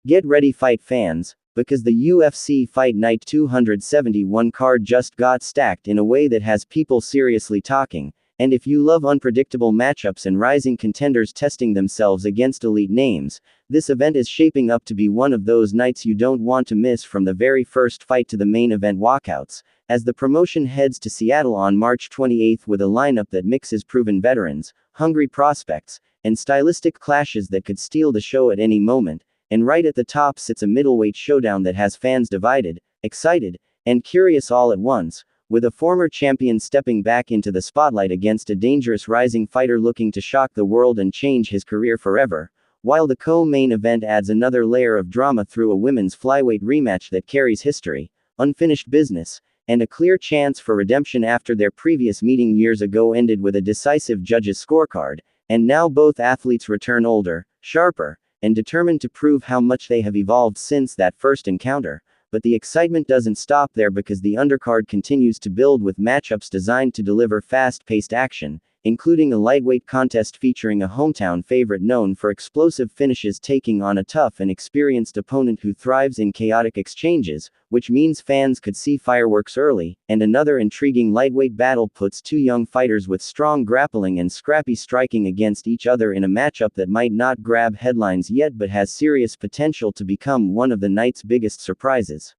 Get ready, fight fans, because the UFC Fight Night 271 card just got stacked in a way that has people seriously talking, and if you love unpredictable matchups and rising contenders testing themselves against elite names, this event is shaping up to be one of those nights you don't want to miss. From the very first fight to the main event walkouts, as the promotion heads to Seattle on March 28 with a lineup that mixes proven veterans, hungry prospects, and stylistic clashes that could steal the show at any moment. And right at the top sits a middleweight showdown that has fans divided, excited, and curious all at once, with a former champion stepping back into the spotlight against a dangerous rising fighter looking to shock the world and change his career forever, while the co-main event adds another layer of drama through a women's flyweight rematch that carries history, unfinished business, and a clear chance for redemption after their previous meeting years ago ended with a decisive judges' scorecard, and now both athletes return older, sharper, and determined to prove how much they have evolved since that first encounter. But the excitement doesn't stop there, because the undercard continues to build with matchups designed to deliver fast-paced action, including a lightweight contest featuring a hometown favorite known for explosive finishes taking on a tough and experienced opponent who thrives in chaotic exchanges, which means fans could see fireworks early, and another intriguing lightweight battle puts two young fighters with strong grappling and scrappy striking against each other in a matchup that might not grab headlines yet but has serious potential to become one of the night's biggest surprises.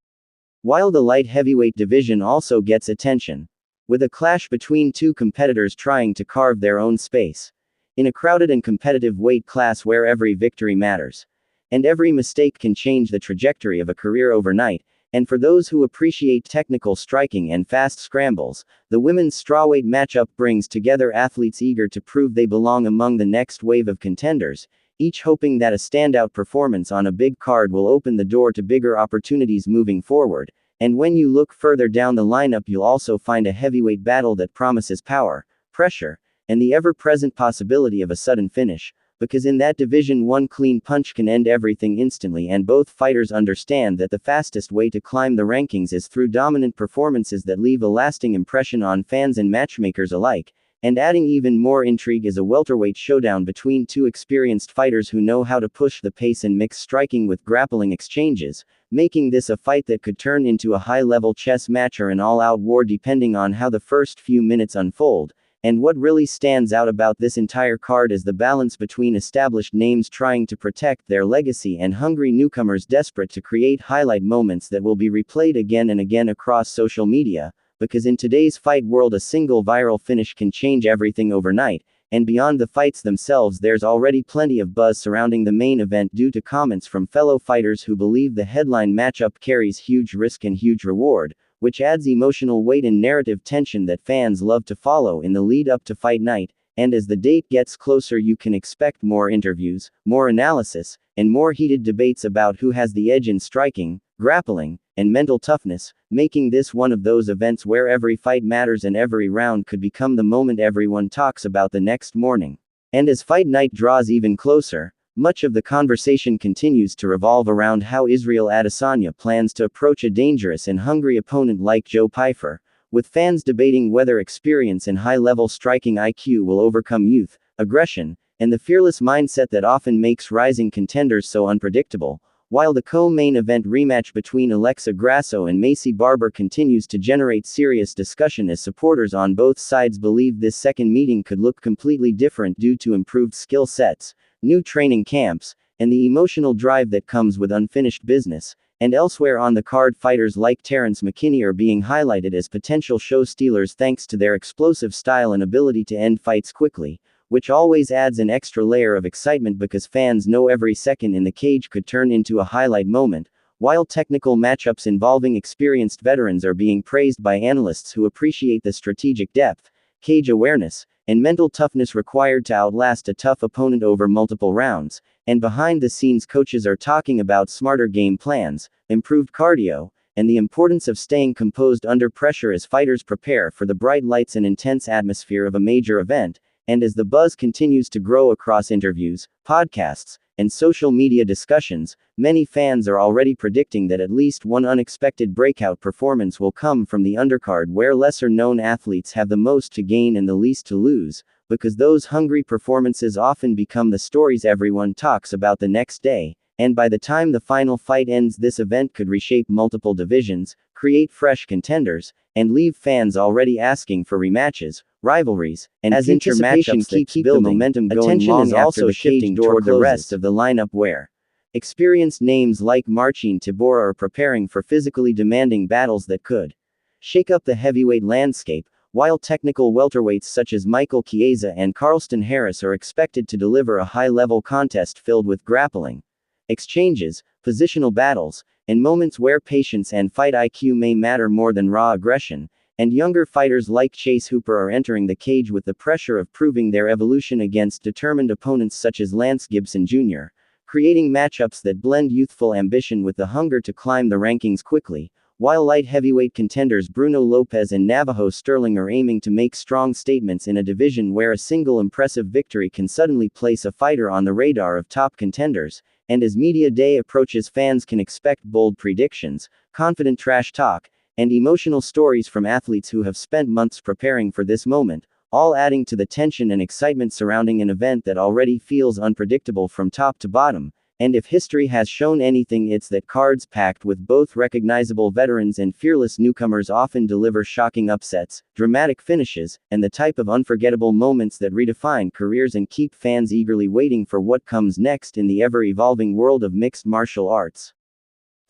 While the light heavyweight division also gets attention, with a clash between two competitors trying to carve their own space in a crowded and competitive weight class where every victory matters, and every mistake can change the trajectory of a career overnight. And for those who appreciate technical striking and fast scrambles, the women's strawweight matchup brings together athletes eager to prove they belong among the next wave of contenders, each hoping that a standout performance on a big card will open the door to bigger opportunities moving forward. And when you look further down the lineup, you'll also find a heavyweight battle that promises power, pressure, and the ever-present possibility of a sudden finish, because in that division one clean punch can end everything instantly, and both fighters understand that the fastest way to climb the rankings is through dominant performances that leave a lasting impression on fans and matchmakers alike. And adding even more intrigue is a welterweight showdown between two experienced fighters who know how to push the pace and mix striking with grappling exchanges, making this a fight that could turn into a high-level chess match or an all-out war depending on how the first few minutes unfold. And what really stands out about this entire card is the balance between established names trying to protect their legacy and hungry newcomers desperate to create highlight moments that will be replayed again and again across social media. Because in today's fight world, a single viral finish can change everything overnight, and beyond the fights themselves there's already plenty of buzz surrounding the main event due to comments from fellow fighters who believe the headline matchup carries huge risk and huge reward, which adds emotional weight and narrative tension that fans love to follow in the lead up to fight night. And as the date gets closer, you can expect more interviews, more analysis, and more heated debates about who has the edge in striking, grappling, and mental toughness, making this one of those events where every fight matters and every round could become the moment everyone talks about the next morning. And as fight night draws even closer, much of the conversation continues to revolve around how Israel Adesanya plans to approach a dangerous and hungry opponent like Joe Pyfer, with fans debating whether experience and high-level striking IQ will overcome youth, aggression, and the fearless mindset that often makes rising contenders so unpredictable. While the co-main event rematch between Alexa Grasso and Macy Barber continues to generate serious discussion, as supporters on both sides believe this second meeting could look completely different due to improved skill sets, new training camps, and the emotional drive that comes with unfinished business. And elsewhere on the card, fighters like Terrence McKinney are being highlighted as potential show stealers thanks to their explosive style and ability to end fights quickly, which always adds an extra layer of excitement because fans know every second in the cage could turn into a highlight moment. While technical matchups involving experienced veterans are being praised by analysts who appreciate the strategic depth, cage awareness, and mental toughness required to outlast a tough opponent over multiple rounds, and behind the scenes coaches are talking about smarter game plans, improved cardio, and the importance of staying composed under pressure as fighters prepare for the bright lights and intense atmosphere of a major event. And as the buzz continues to grow across interviews, podcasts, and social media discussions, many fans are already predicting that at least one unexpected breakout performance will come from the undercard, where lesser-known athletes have the most to gain and the least to lose, because those hungry performances often become the stories everyone talks about the next day. and by the time the final fight ends, this event could reshape multiple divisions, create fresh contenders, and leave fans already asking for rematches, rivalries, and as future matchups that keep building. The momentum going. Attention is also shifting toward the rest of the lineup, where experienced names like Marcin Tybura are preparing for physically demanding battles that could shake up the heavyweight landscape, while technical welterweights such as Michael Chiesa and Carlston Harris are expected to deliver a high-level contest filled with grappling, exchanges, positional battles, and moments where patience and fight IQ may matter more than raw aggression. And younger fighters like Chase Hooper are entering the cage with the pressure of proving their evolution against determined opponents such as Lance Gibson Jr., creating matchups that blend youthful ambition with the hunger to climb the rankings quickly, while light heavyweight contenders Bruno Lopez and Navajo Sterling are aiming to make strong statements in a division where a single impressive victory can suddenly place a fighter on the radar of top contenders. And as media day approaches, fans can expect bold predictions, confident trash talk, and emotional stories from athletes who have spent months preparing for this moment, all adding to the tension and excitement surrounding an event that already feels unpredictable from top to bottom. And if history has shown anything, it's that cards packed with both recognizable veterans and fearless newcomers often deliver shocking upsets, dramatic finishes, and the type of unforgettable moments that redefine careers and keep fans eagerly waiting for what comes next in the ever-evolving world of mixed martial arts.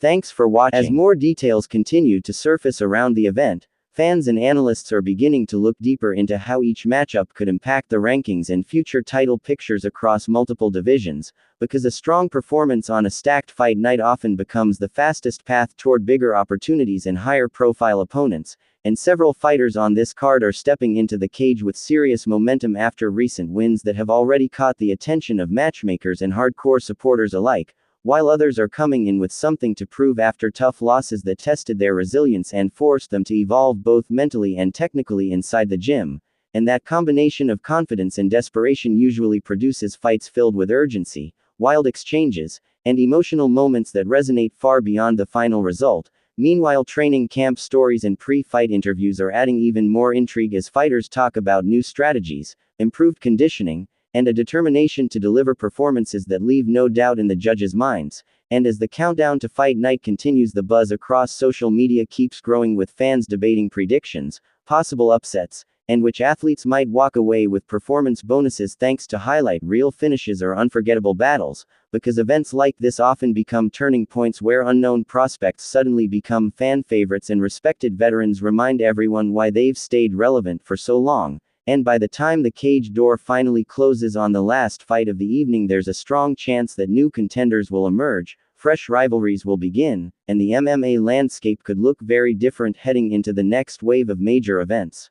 Thanks for watching. As more details continue to surface around the event, fans and analysts are beginning to look deeper into how each matchup could impact the rankings and future title pictures across multiple divisions, because a strong performance on a stacked fight night often becomes the fastest path toward bigger opportunities and higher profile opponents, and several fighters on this card are stepping into the cage with serious momentum after recent wins that have already caught the attention of matchmakers and hardcore supporters alike, while others are coming in with something to prove after tough losses that tested their resilience and forced them to evolve both mentally and technically inside the gym. And that combination of confidence and desperation usually produces fights filled with urgency, wild exchanges, and emotional moments that resonate far beyond the final result. Meanwhile, training camp stories and pre-fight interviews are adding even more intrigue as fighters talk about new strategies, improved conditioning, and a determination to deliver performances that leave no doubt in the judges' minds. And as the countdown to fight night continues, the buzz across social media keeps growing, with fans debating predictions, possible upsets, and which athletes might walk away with performance bonuses thanks to highlight reel finishes or unforgettable battles, because events like this often become turning points where unknown prospects suddenly become fan favorites and respected veterans remind everyone why they've stayed relevant for so long. And by the time the cage door finally closes on the last fight of the evening, there's a strong chance that new contenders will emerge, fresh rivalries will begin, and the MMA landscape could look very different heading into the next wave of major events.